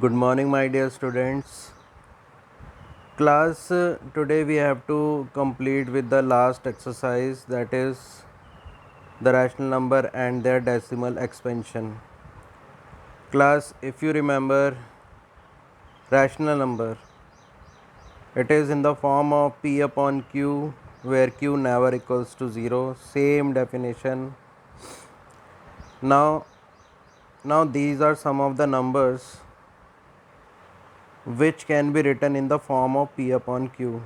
Good morning, my dear students. Class, today we have to complete with the last exercise, that is the rational number and their decimal expansion. Class, if you remember rational number, it is in the form of P upon Q, where Q never equals to 0. Same definition. Now these are some of the numbers which can be written in the form of P upon Q.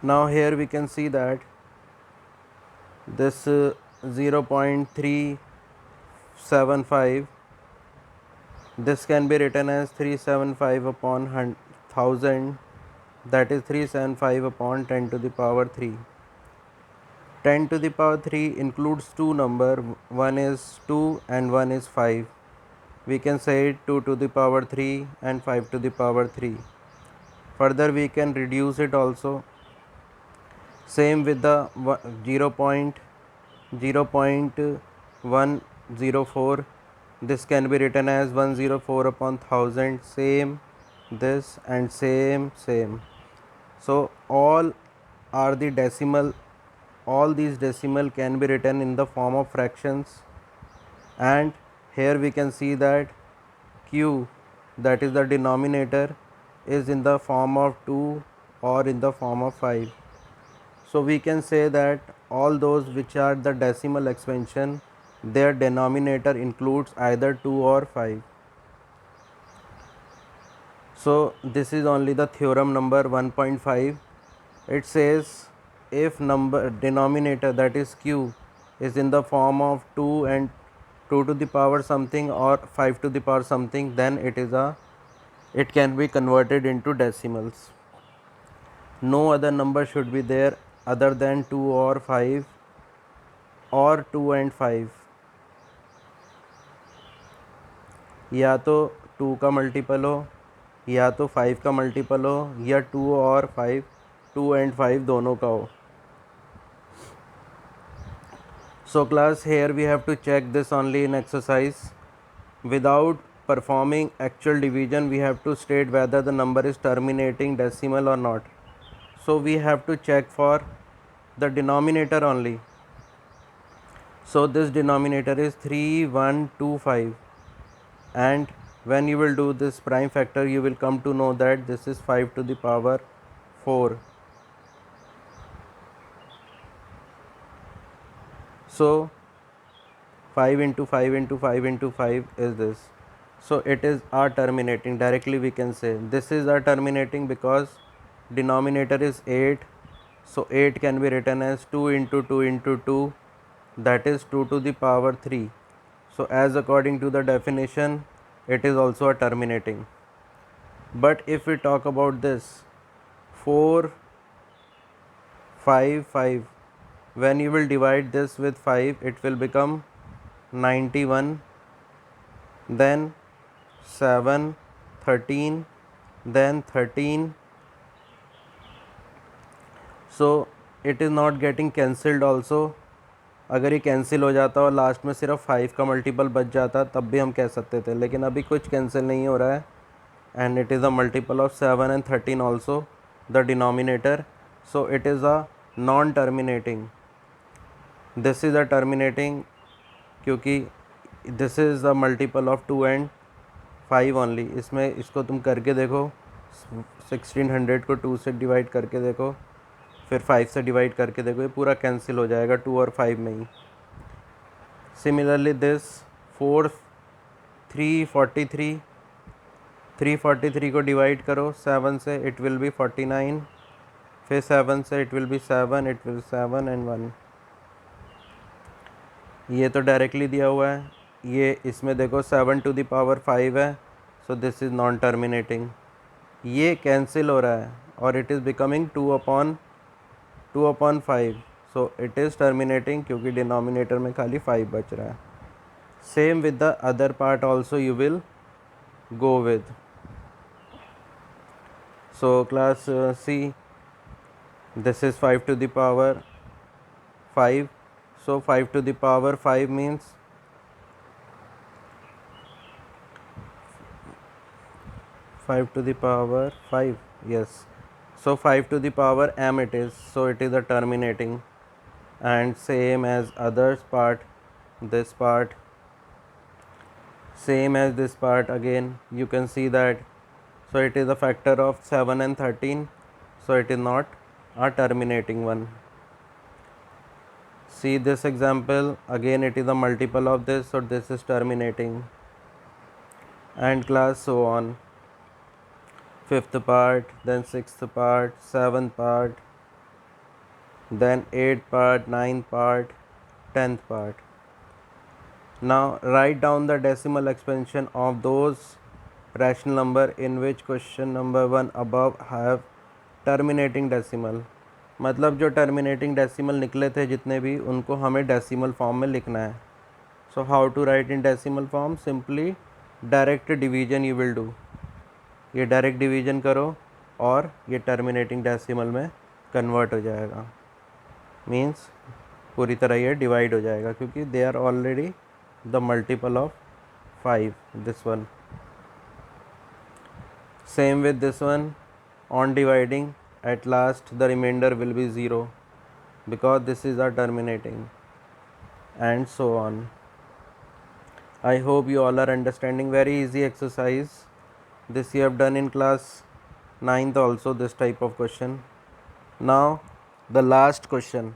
Now here we can see that this 0.375, this can be written as 375 upon 1000, that is 375 upon 10 to the power 3. 10 to the power 3 includes two number, one is 2 and one is 5. We can say it 2 to the power 3 and 5 to the power 3. Further we can reduce it also. Same with the 0.104, this can be written as 104 upon 1000. Same this and same. So all are the decimal, all these decimal can be written in the form of fractions, and here we can see that Q, that is the denominator, is in the form of 2 or in the form of 5. So we can say that all those which are the decimal expansion, their denominator includes either 2 or 5. So this is only the theorem number 1.5. It says if number denominator, that is Q, is in the form of 2 and 2 to the power something or 5 to the power something, then it can be converted into decimals. No other number should be there other than 2 or 5 और 2 and 5, या तो 2 का multiple हो या तो 5 का multiple हो या 2 और 5, 2 and 5 दोनों का हो. So class, here we have to check this only in exercise. Without performing actual division, we have to state whether the number is terminating decimal or not. So we have to check for the denominator only. So this denominator is 3125, and when you will do this prime factor, you will come to know that this is 5 to the power 4. So 5 into 5 into 5 into 5 is this. So it is our terminating. Directly we can say this is our terminating because denominator is 8. So 8 can be written as 2 into 2 into 2, that is 2 to the power 3. So as according to the definition, it is also a terminating. But if we talk about this 4 5 5, when you will divide this with 5, it will become 91, then 7, 13, then 13. So it is not getting cancelled also. अगर ये cancel हो जाता और last में सिर्फ 5 का multiple बच जाता तब भी हम कह सकते थे, लेकिन अभी कुछ कैंसिल नहीं हो रहा है, and it is a multiple of 7 and 13 also, the denominator. So it is a non-terminating. This is a terminating क्योंकि this is a multiple of 2 and 5 only. इसमें इसको तुम करके देखो, 1600 को 2 से डिवाइड करके देखो, फिर 5 से डिवाइड करके देखो, ये पूरा कैंसिल हो जाएगा 2 और 5 में ही. सिमिलरली दिस 343 को डिवाइड करो 7 से, इट विल बी 49, फिर 7 से it will be 7, it will 7 and 1. ये तो डायरेक्टली दिया हुआ है. ये इसमें देखो 7 to the power 5 है, so this is non terminating. ये कैंसिल हो रहा है और it is becoming 2 upon 5. So it is terminating क्योंकि डिनोमिनेटर में खाली 5 बच रहा है. Same with the other part also you will go with. So class, see, this is 5 to the power 5. So 5 to the power 5 means 5 to the power 5, yes. So 5 to the power m it is, so it is a terminating. And same as others part, this part, same as this part again, you can see that. So it is a factor of 7 and 13, so it is not a terminating one. See this example, again it is a multiple of this, so this is terminating. And class, so on. Fifth part, then sixth part, seventh part, then eighth part, ninth part, 10th part. Now write down the decimal expansion of those rational number in which question number 1 above have terminating decimal. मतलब जो terminating decimal निकले थे जितने भी, उनको हमें decimal form में लिखना है. So how to write in decimal form? Simply direct division you will do. ये डायरेक्ट डिवीजन करो और ये टर्मिनेटिंग डेसिमल में कन्वर्ट हो जाएगा. मीन्स पूरी तरह ये डिवाइड हो जाएगा, क्योंकि they are already the multiple of 5. This one same with this one. On dividing at last the remainder will be 0 because this is are terminating, and so on. I hope you all are understanding. Very easy exercise. This you have done in class 9th also, this type of question. Now the last question.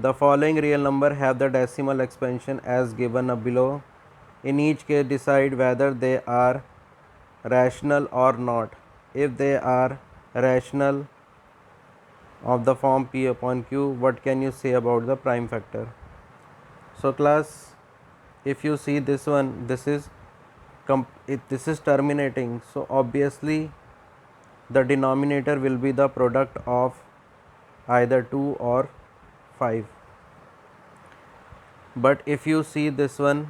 The following real number have the decimal expansion as given below. In each case decide whether they are rational or not. If they are rational of the form P upon Q, what can you say about the prime factor? So class, if you see this one, this is terminating, so obviously the denominator will be the product of either 2 or 5. But if you see this one,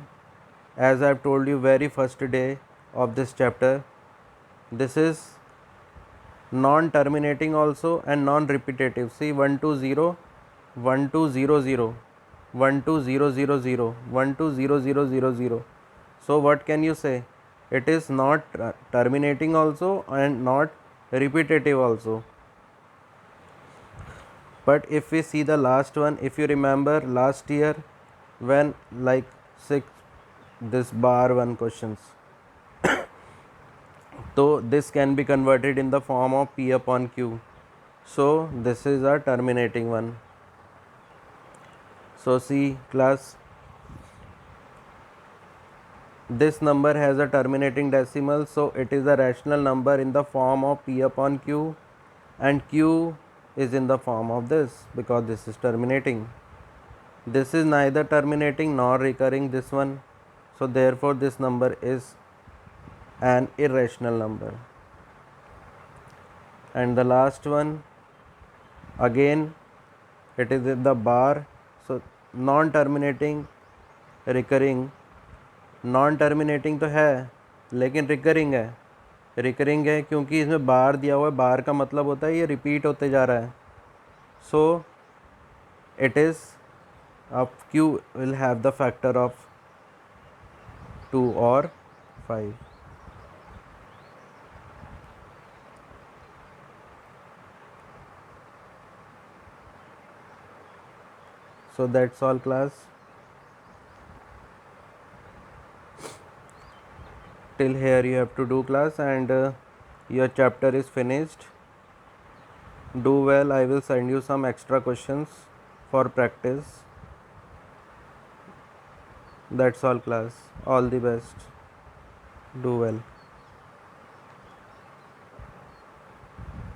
as I have told you very first day of this chapter, this is non-terminating also and non-repetitive. See 1 2 0 1 2 0 0 1 2 0 0 0 1 2 0 0 0 0. So what can you say? It is not terminating also and not repetitive also. But if we see the last one, if you remember last year when like 6 this bar 1 questions, so this can be converted in the form of P upon Q. So this is a terminating one. So see class, this number has a terminating decimal, so it is a rational number in the form of P upon Q, and Q is in the form of this because this is terminating. This is neither terminating nor recurring, this one, so therefore this number is an irrational number. And the last one, again it is in the bar, so non-terminating, recurring. non-terminating तो है लेकिन recurring है. recurring है क्योंकि इसमें बार दिया हुआ है. बार का मतलब होता है ये रिपीट होते जा रहा है. so it is Q will have the factor of 2 or 5. So that's all class. Till here you have to do class, and your chapter is finished. Do well. I will send you some extra questions for practice. That's all class. All the best. Do well.